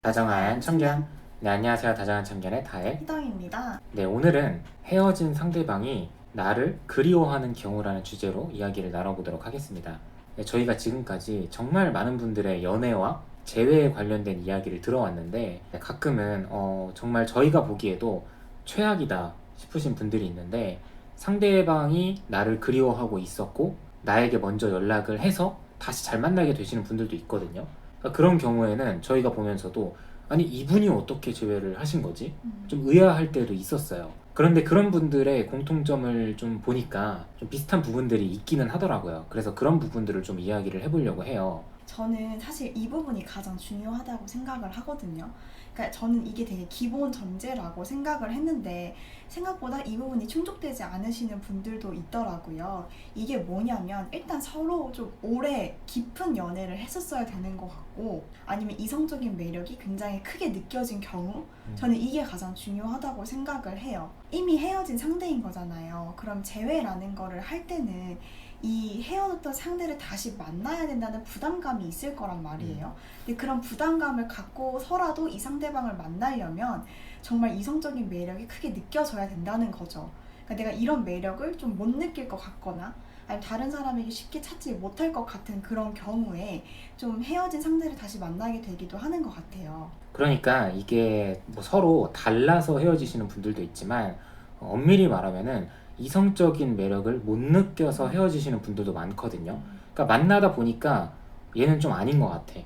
다정한 참견. 네, 안녕하세요. 다정한 참견의 다혜. 희덩입니다. 네, 오늘은 헤어진 상대방이 나를 그리워하는 경우라는 주제로 이야기를 나눠보도록 하겠습니다. 네, 저희가 지금까지 정말 많은 분들의 연애와 재회에 관련된 이야기를 들어왔는데, 네, 가끔은 정말 저희가 보기에도 최악이다 싶으신 분들이 있는데, 상대방이 나를 그리워하고 있었고 나에게 먼저 연락을 해서 다시 잘 만나게 되시는 분들도 있거든요. 그러니까 그런 경우에는 저희가 보면서도 아니 이분이 어떻게 재회를 하신 거지? 좀 의아할 때도 있었어요. 그런데 그런 분들의 공통점을 좀 보니까 좀 비슷한 부분들이 있기는 하더라고요. 그래서 그런 부분들을 좀 이야기를 해보려고 해요. 저는 사실 이 부분이 가장 중요하다고 생각을 하거든요. 그러니까 저는 이게 되게 기본 전제라고 생각을 했는데 생각보다 이 부분이 충족되지 않으시는 분들도 있더라고요. 이게 뭐냐면 일단 서로 좀 오래 깊은 연애를 했었어야 되는 것 같고 아니면 이성적인 매력이 굉장히 크게 느껴진 경우 저는 이게 가장 중요하다고 생각을 해요. 이미 헤어진 상대인 거잖아요. 그럼 재회라는 거를 할 때는 이 헤어졌던 상대를 다시 만나야 된다는 부담감이 있을 거란 말이에요. 근데 그런 부담감을 갖고서라도 이 상대방을 만나려면 정말 이성적인 매력이 크게 느껴져야 된다는 거죠. 그러니까 내가 이런 매력을 좀 못 느낄 것 같거나 아니면 다른 사람에게 쉽게 찾지 못할 것 같은 그런 경우에 좀 헤어진 상대를 다시 만나게 되기도 하는 것 같아요. 그러니까 이게 뭐 서로 달라서 헤어지시는 분들도 있지만 엄밀히 말하면은 이성적인 매력을 못 느껴서 헤어지시는 분들도 많거든요. 그러니까 만나다 보니까 얘는 좀 아닌 것 같아.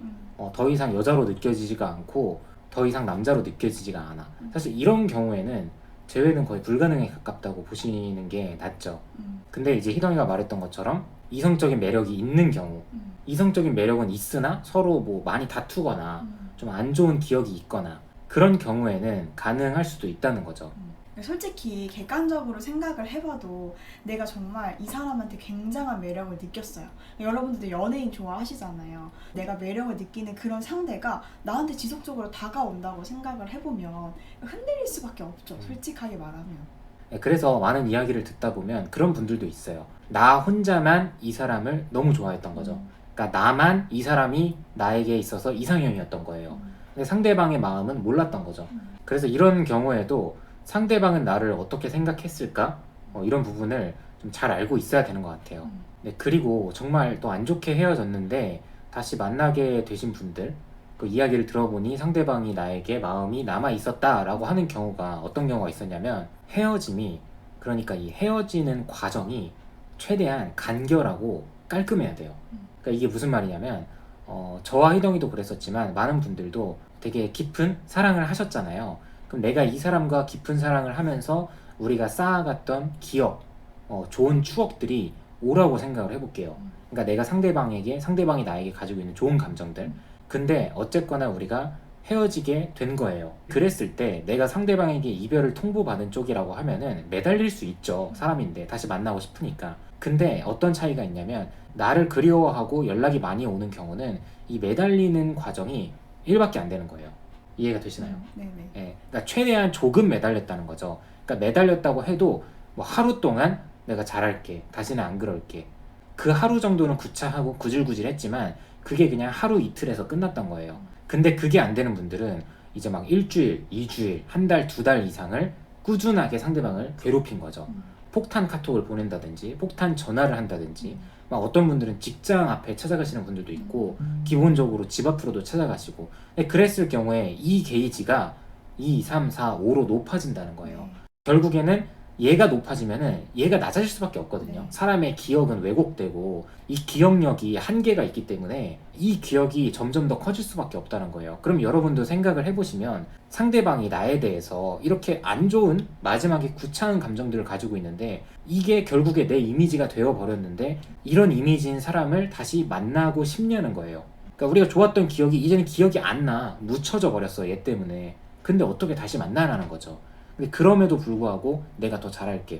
더 이상 여자로 느껴지지가 않고 더 이상 남자로 느껴지지가 않아. 사실 이런 경우에는 재회는 거의 불가능에 가깝다고 보시는 게 낫죠. 근데 이제 희동이가 말했던 것처럼 이성적인 매력이 있는 경우, 이성적인 매력은 있으나 서로 뭐 많이 다투거나 좀 안 좋은 기억이 있거나 그런 경우에는 가능할 수도 있다는 거죠. 솔직히 객관적으로 생각을 해봐도 내가 정말 이 사람한테 굉장한 매력을 느꼈어요. 여러분들도 연예인 좋아하시잖아요. 내가 매력을 느끼는 그런 상대가 나한테 지속적으로 다가온다고 생각을 해보면 흔들릴 수밖에 없죠. 솔직하게 말하면. 네, 그래서 많은 이야기를 듣다 보면 그런 분들도 있어요. 나 혼자만 이 사람을 너무 좋아했던 거죠. 그러니까 나만 이 사람이 나에게 있어서 이상형이었던 거예요. 근데 상대방의 마음은 몰랐던 거죠. 그래서 이런 경우에도 상대방은 나를 어떻게 생각했을까? 이런 부분을 좀 잘 알고 있어야 되는 것 같아요. 네, 그리고 정말 또 안 좋게 헤어졌는데 다시 만나게 되신 분들, 그 이야기를 들어보니 상대방이 나에게 마음이 남아 있었다라고 하는 경우가 어떤 경우가 있었냐면 헤어짐이, 그러니까 이 헤어지는 과정이 최대한 간결하고 깔끔해야 돼요. 그러니까 이게 무슨 말이냐면 저와 희동이도 그랬었지만 많은 분들도 되게 깊은 사랑을 하셨잖아요. 그럼 내가 이 사람과 깊은 사랑을 하면서 우리가 쌓아갔던 기억, 좋은 추억들이 오라고 생각을 해볼게요. 그러니까 내가 상대방이 나에게 가지고 있는 좋은 감정들. 근데 어쨌거나 우리가 헤어지게 된 거예요. 그랬을 때 내가 상대방에게 이별을 통보받은 쪽이라고 하면은 매달릴 수 있죠. 사람인데 다시 만나고 싶으니까. 근데 어떤 차이가 있냐면 나를 그리워하고 연락이 많이 오는 경우는 이 매달리는 과정이 1밖에 안 되는 거예요. 이해가 되시나요? 네네. 예, 그러니까 최대한 조금 매달렸다는 거죠. 그러니까 매달렸다고 해도 뭐 하루 동안 내가 잘할게, 다시는 안 그럴게. 그 하루 정도는 구차하고 구질구질했지만 그게 그냥 하루 이틀에서 끝났던 거예요. 근데 그게 안 되는 분들은 이제 막 일주일, 이주일, 한 달, 두 달 이상을 꾸준하게 상대방을 괴롭힌 거죠. 폭탄 카톡을 보낸다든지, 폭탄 전화를 한다든지, 막 어떤 분들은 직장 앞에 찾아가시는 분들도 있고, 기본적으로 집 앞으로도 찾아가시고, 근데 그랬을 경우에 이 게이지가 2, 3, 4, 5로 높아진다는 거예요. 결국에는 얘가 높아지면은 얘가 낮아질 수밖에 없거든요. 네. 사람의 기억은 왜곡되고 이 기억력이 한계가 있기 때문에 이 기억이 점점 더 커질 수밖에 없다는 거예요. 그럼 여러분도 생각을 해보시면 상대방이 나에 대해서 이렇게 안 좋은 마지막에 구차한 감정들을 가지고 있는데 이게 결국에 내 이미지가 되어버렸는데 이런 이미지인 사람을 다시 만나고 싶냐는 거예요. 그러니까 우리가 좋았던 기억이 이제는 기억이 안 나. 묻혀져 버렸어, 얘 때문에. 근데 어떻게 다시 만나라는 거죠. 근데 그럼에도 불구하고 내가 더 잘할게.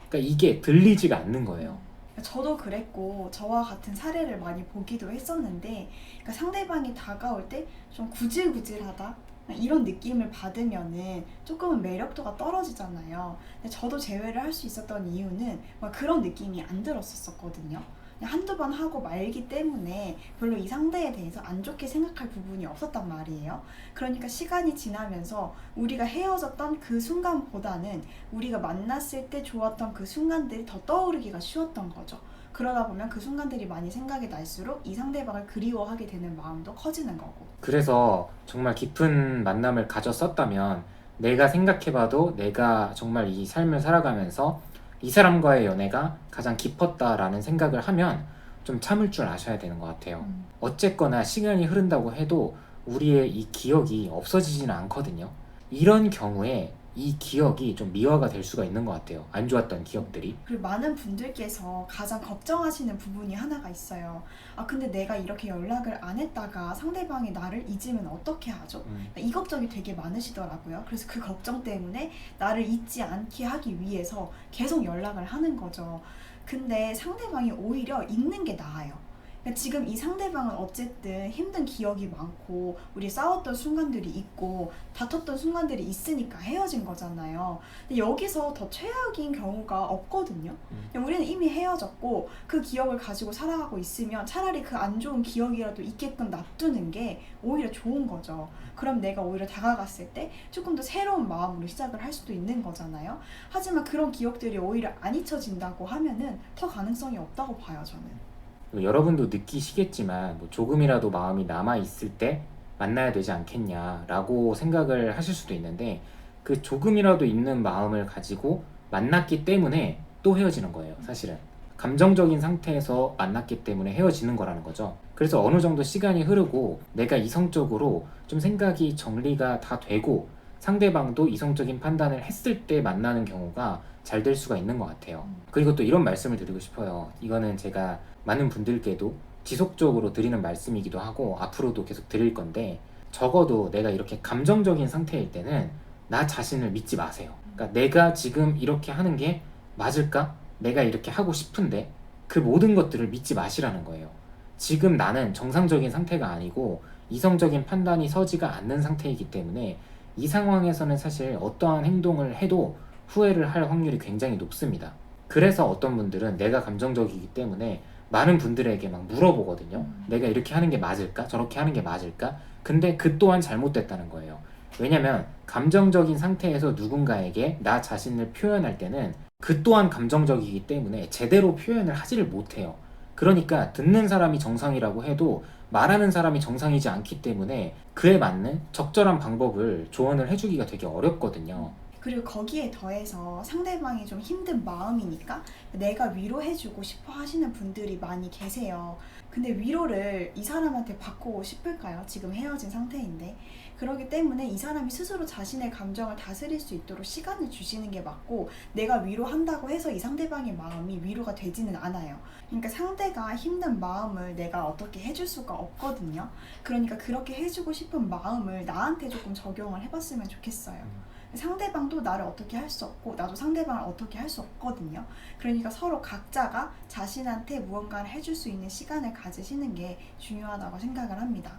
그러니까 이게 들리지가 않는 거예요. 저도 그랬고 저와 같은 사례를 많이 보기도 했었는데 그러니까 상대방이 다가올 때 좀 구질구질하다 이런 느낌을 받으면은 조금은 매력도가 떨어지잖아요. 근데 저도 재회를 할 수 있었던 이유는 막 그런 느낌이 안 들었었거든요. 그냥 한두 번 하고 말기 때문에 별로 이 상대에 대해서 안 좋게 생각할 부분이 없었단 말이에요. 그러니까 시간이 지나면서 우리가 헤어졌던 그 순간보다는 우리가 만났을 때 좋았던 그 순간들이 더 떠오르기가 쉬웠던 거죠. 그러다 보면 그 순간들이 많이 생각이 날수록 이 상대방을 그리워하게 되는 마음도 커지는 거고. 그래서 정말 깊은 만남을 가졌었다면 내가 생각해봐도 내가 정말 이 삶을 살아가면서 이 사람과의 연애가 가장 깊었다라는 생각을 하면 좀 참을 줄 아셔야 되는 것 같아요. 어쨌거나 시간이 흐른다고 해도 우리의 이 기억이 없어지지는 않거든요. 이런 경우에 이 기억이 좀 미화가 될 수가 있는 것 같아요. 안 좋았던 기억들이. 그리고 많은 분들께서 가장 걱정하시는 부분이 하나가 있어요. 아, 근데 내가 이렇게 연락을 안 했다가 상대방이 나를 잊으면 어떻게 하죠? 이 걱정이 되게 많으시더라고요. 그래서 그 걱정 때문에 나를 잊지 않게 하기 위해서 계속 연락을 하는 거죠. 근데 상대방이 오히려 잊는 게 나아요. 그러니까 지금 이 상대방은 어쨌든 힘든 기억이 많고 우리 싸웠던 순간들이 있고 다퉜던 순간들이 있으니까 헤어진 거잖아요. 근데 여기서 더 최악인 경우가 없거든요. 그냥 우리는 이미 헤어졌고 그 기억을 가지고 살아가고 있으면 차라리 그 안 좋은 기억이라도 있게끔 놔두는 게 오히려 좋은 거죠. 그럼 내가 오히려 다가갔을 때 조금 더 새로운 마음으로 시작을 할 수도 있는 거잖아요. 하지만 그런 기억들이 오히려 안 잊혀진다고 하면은 더 가능성이 없다고 봐요, 저는. 여러분도 느끼시겠지만 조금이라도 마음이 남아있을 때 만나야 되지 않겠냐라고 생각을 하실 수도 있는데 그 조금이라도 있는 마음을 가지고 만났기 때문에 또 헤어지는 거예요, 사실은. 감정적인 상태에서 만났기 때문에 헤어지는 거라는 거죠. 그래서 어느 정도 시간이 흐르고 내가 이성적으로 좀 생각이 정리가 다 되고 상대방도 이성적인 판단을 했을 때 만나는 경우가 잘 될 수가 있는 것 같아요. 그리고 또 이런 말씀을 드리고 싶어요. 이거는 제가 많은 분들께도 지속적으로 드리는 말씀이기도 하고 앞으로도 계속 드릴 건데, 적어도 내가 이렇게 감정적인 상태일 때는 나 자신을 믿지 마세요. 그러니까 내가 지금 이렇게 하는 게 맞을까? 내가 이렇게 하고 싶은데, 그 모든 것들을 믿지 마시라는 거예요. 지금 나는 정상적인 상태가 아니고 이성적인 판단이 서지가 않는 상태이기 때문에 이 상황에서는 사실 어떠한 행동을 해도 후회를 할 확률이 굉장히 높습니다. 그래서 어떤 분들은 내가 감정적이기 때문에 많은 분들에게 막 물어보거든요. 내가 이렇게 하는 게 맞을까? 저렇게 하는 게 맞을까? 근데 그 또한 잘못됐다는 거예요. 왜냐면 감정적인 상태에서 누군가에게 나 자신을 표현할 때는 그 또한 감정적이기 때문에 제대로 표현을 하지를 못해요. 그러니까 듣는 사람이 정상이라고 해도 말하는 사람이 정상이지 않기 때문에 그에 맞는 적절한 방법을 조언을 해주기가 되게 어렵거든요. 그리고 거기에 더해서 상대방이 좀 힘든 마음이니까 내가 위로해주고 싶어 하시는 분들이 많이 계세요. 근데 위로를 이 사람한테 받고 싶을까요? 지금 헤어진 상태인데. 그렇기 때문에 이 사람이 스스로 자신의 감정을 다스릴 수 있도록 시간을 주시는 게 맞고, 내가 위로한다고 해서 이 상대방의 마음이 위로가 되지는 않아요. 그러니까 상대가 힘든 마음을 내가 어떻게 해줄 수가 없거든요. 그러니까 그렇게 해주고 싶은 마음을 나한테 조금 적용을 해봤으면 좋겠어요. 상대방도 나를 어떻게 할 수 없고 나도 상대방을 어떻게 할 수 없거든요. 그러니까 서로 각자가 자신한테 무언가를 해줄 수 있는 시간을 가지시는 게 중요하다고 생각을 합니다.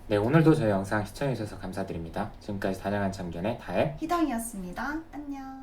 네, 오늘도 저희 영상 시청해주셔서 감사드립니다. 지금까지 다양한 참견의 다혜 희당이었습니다. 안녕.